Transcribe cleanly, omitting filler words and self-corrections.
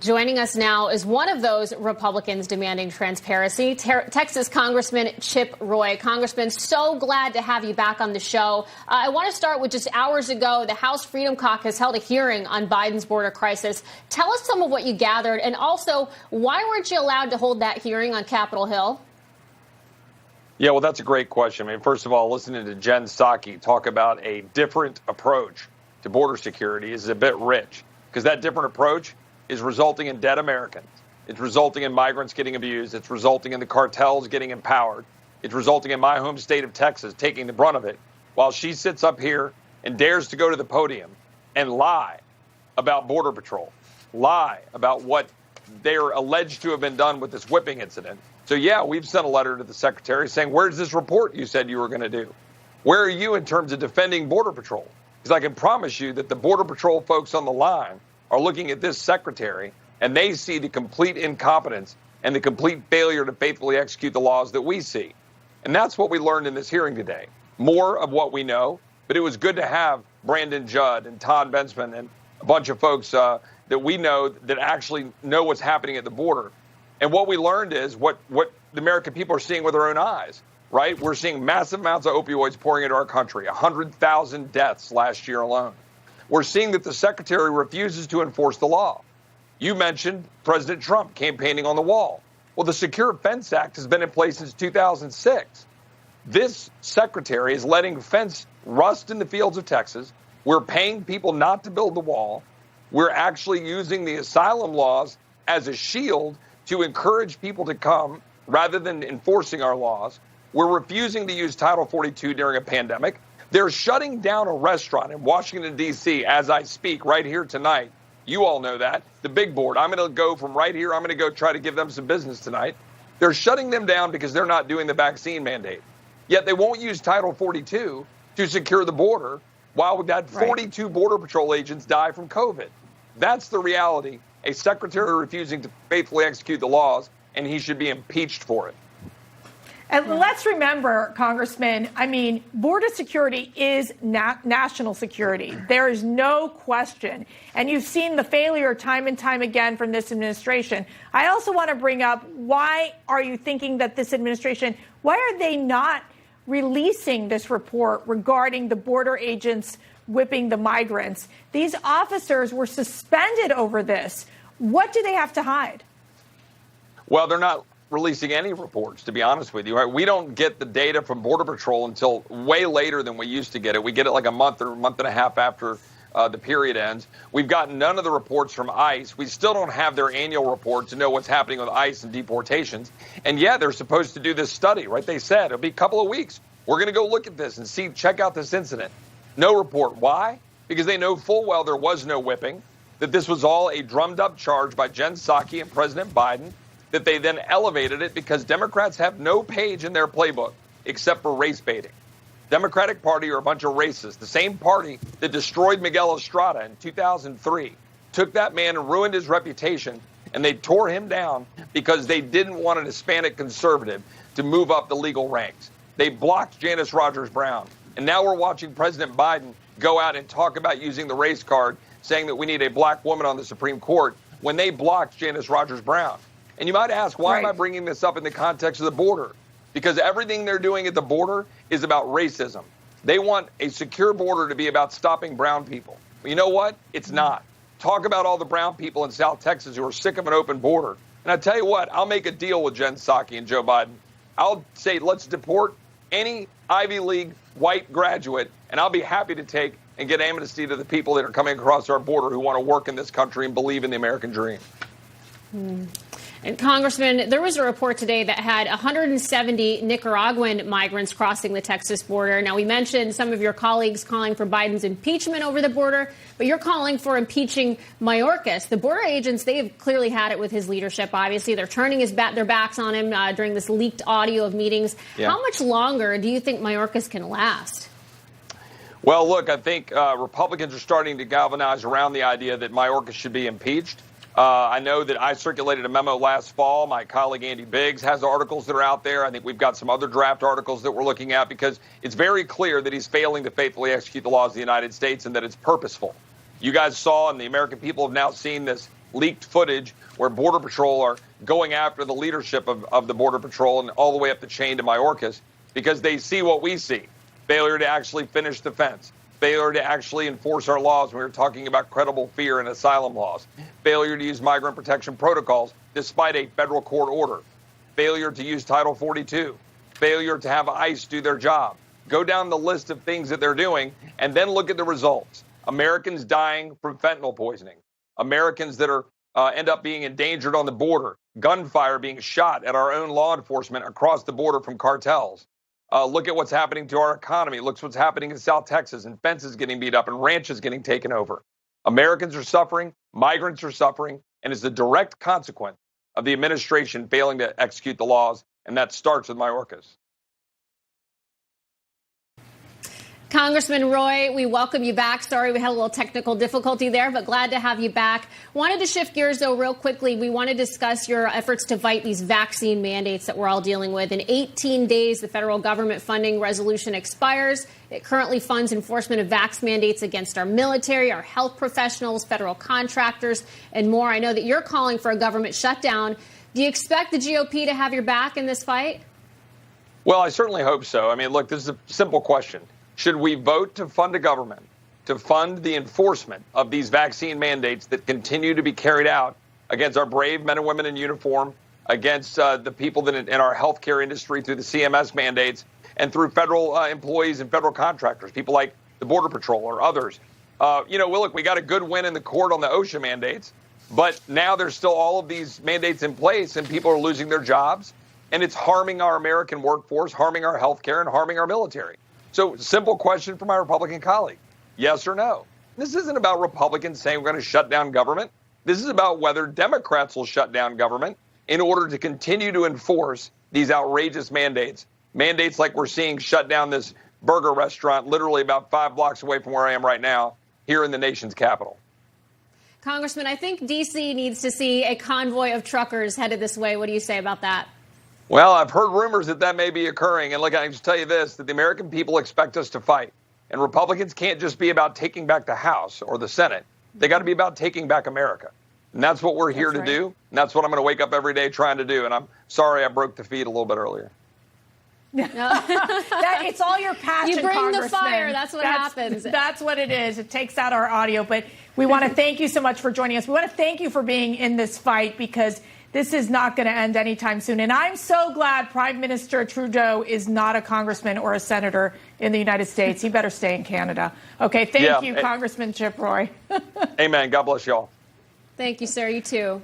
Joining us now is one of those Republicans demanding transparency, Texas Congressman Chip Roy. Congressman, so glad to have you back on the show. I want to start with just hours ago, the House Freedom Caucus held a hearing on Biden's border crisis. Tell us some of what you gathered, and also, why weren't you allowed to hold that hearing on Capitol Hill? Yeah, well, that's a great question. I mean, first of all, listening to Jen Psaki talk about a different approach to border security is a bit rich, because that different approach is resulting in dead Americans. It's resulting in migrants getting abused. It's resulting in the cartels getting empowered. It's resulting in my home state of Texas taking the brunt of it, while she sits up here and dares to go to the podium and lie about Border Patrol, lie about what they're alleged to have been done with this whipping incident. So, yeah, we've sent a letter to the secretary saying, where's this report you said you were going to do? Where are you in terms of defending Border Patrol? Because I can promise you that the Border Patrol folks on the line are looking at this secretary, and they see the complete incompetence and the complete failure to faithfully execute the laws that we see. And that's what we learned in this hearing today. More of what we know, but it was good to have Brandon Judd and Todd Bensman and a bunch of folks that we know that actually know what's happening at the border. And what we learned is what the American people are seeing with their own eyes, right? We're seeing massive amounts of opioids pouring into our country, 100,000 deaths last year alone. We're seeing that the secretary refuses to enforce the law. You mentioned President Trump campaigning on the wall. Well, the Secure Fence Act has been in place since 2006. This secretary is letting fence rust in the fields of Texas. We're paying people not to build the wall. We're actually using the asylum laws as a shield to encourage people to come rather than enforcing our laws. We're refusing to use Title 42 during a pandemic. They're shutting down a restaurant in Washington, D.C. as I speak right here tonight. You all know that. The big board. I'm going to go from right here. I'm going to go try to give them some business tonight. They're shutting them down because they're not doing the vaccine mandate. Yet they won't use Title 42 to secure the border while we've had 42 Border Patrol agents die from COVID. That's the reality. A secretary refusing to faithfully execute the laws, and he should be impeached for it. And let's remember, Congressman, I mean, border security is national security. There is no question. And you've seen the failure time and time again from this administration. I also want to bring up, why are you thinking that this administration, why are they not releasing this report regarding the border agents whipping the migrants? These officers were suspended over this. What do they have to hide? Well, they're not releasing any reports, to be honest with you. Right? We don't get the data from Border Patrol until way later than we used to get it. We get it like a month or a month and a half after the period ends. We've gotten none of the reports from ICE. We still don't have their annual report to know what's happening with ICE and deportations. And yeah, they're supposed to do this study, right? They said it'll be a couple of weeks. We're going to go look at this and check out this incident. No report. Why? Because they know full well there was no whipping, that this was all a drummed up charge by Jen Psaki and President Biden, that they then elevated it because Democrats have no page in their playbook except for race baiting. Democratic Party are a bunch of racists. The same party that destroyed Miguel Estrada in 2003 took that man and ruined his reputation, and they tore him down because they didn't want an Hispanic conservative to move up the legal ranks. They blocked Janice Rogers Brown. And now we're watching President Biden go out and talk about using the race card, saying that we need a black woman on the Supreme Court, when they blocked Janice Rogers Brown. And you might ask, why am I bringing this up in the context of the border? Because everything they're doing at the border is about racism. They want a secure border to be about stopping brown people. Well, you know what? It's not. Talk about all the brown people in South Texas who are sick of an open border. And I tell you what, I'll make a deal with Jen Psaki and Joe Biden. I'll say, let's deport any Ivy League white graduate, and I'll be happy to take and get amnesty to the people that are coming across our border who want to work in this country and believe in the American dream. And Congressman, there was a report today that had 170 Nicaraguan migrants crossing the Texas border. Now, we mentioned some of your colleagues calling for Biden's impeachment over the border, but you're calling for impeaching Mayorkas. The border agents, they have clearly had it with his leadership. Obviously, they're turning their backs on him during this leaked audio of meetings. Yeah. How much longer do you think Mayorkas can last? Well, look, I think Republicans are starting to galvanize around the idea that Mayorkas should be impeached. I know that I circulated a memo last fall. My colleague Andy Biggs has articles that are out there. I think we've got some other draft articles that we're looking at, because it's very clear that he's failing to faithfully execute the laws of the United States and that it's purposeful. You guys saw, and the American people have now seen, this leaked footage where Border Patrol are going after the leadership of the Border Patrol and all the way up the chain to Mayorkas, because they see what we see. Failure to actually finish the fence. Failure to actually enforce our laws. We were talking about credible fear and asylum laws. Failure to use migrant protection protocols despite a federal court order. Failure to use Title 42. Failure to have ICE do their job. Go down the list of things that they're doing and then look at the results. Americans dying from fentanyl poisoning. Americans that are end up being endangered on the border. Gunfire being shot at our own law enforcement across the border from cartels. Look at what's happening to our economy. Look what's happening in South Texas, and fences getting beat up and ranches getting taken over. Americans are suffering, migrants are suffering, and it's the direct consequence of the administration failing to execute the laws, and that starts with Mayorkas. Congressman Roy, we welcome you back. Sorry we had a little technical difficulty there, but glad to have you back. Wanted to shift gears, though, real quickly. We want to discuss your efforts to fight these vaccine mandates that we're all dealing with. In 18 days, the federal government funding resolution expires. It currently funds enforcement of vax mandates against our military, our health professionals, federal contractors, and more. I know that you're calling for a government shutdown. Do you expect the GOP to have your back in this fight? Well, I certainly hope so. I mean, look, this is a simple question. Should we vote to fund a government to fund the enforcement of these vaccine mandates that continue to be carried out against our brave men and women in uniform, against the people that in our healthcare industry through the CMS mandates, and through federal employees and federal contractors, people like the Border Patrol or others? Look, we got a good win in the court on the OSHA mandates, but now there's still all of these mandates in place and people are losing their jobs, and it's harming our American workforce, harming our healthcare, and harming our military. So, simple question for my Republican colleague. Yes or no? This isn't about Republicans saying we're going to shut down government. This is about whether Democrats will shut down government in order to continue to enforce these outrageous mandates. Mandates like we're seeing shut down this burger restaurant literally about 5 blocks away from where I am right now, here in the nation's capital. Congressman, I think D.C. needs to see a convoy of truckers headed this way. What do you say about that? Well, I've heard rumors that may be occurring. And look, I can just tell you this, that the American people expect us to fight. And Republicans can't just be about taking back the House or the Senate. They got to be about taking back America. And that's what we're here to do. And that's what I'm going to wake up every day trying to do. And I'm sorry I broke the feed a little bit earlier. It's all your passion, you bring Congressman. The fire. That's what happens. That's what it is. It takes out our audio. But we want to thank you so much for joining us. We want to thank you for being in this fight, because this is not going to end anytime soon. And I'm so glad Prime Minister Trudeau is not a congressman or a senator in the United States. He better stay in Canada. Okay, thank you, Congressman Chip Roy. Amen. God bless y'all. Thank you, sir. You too.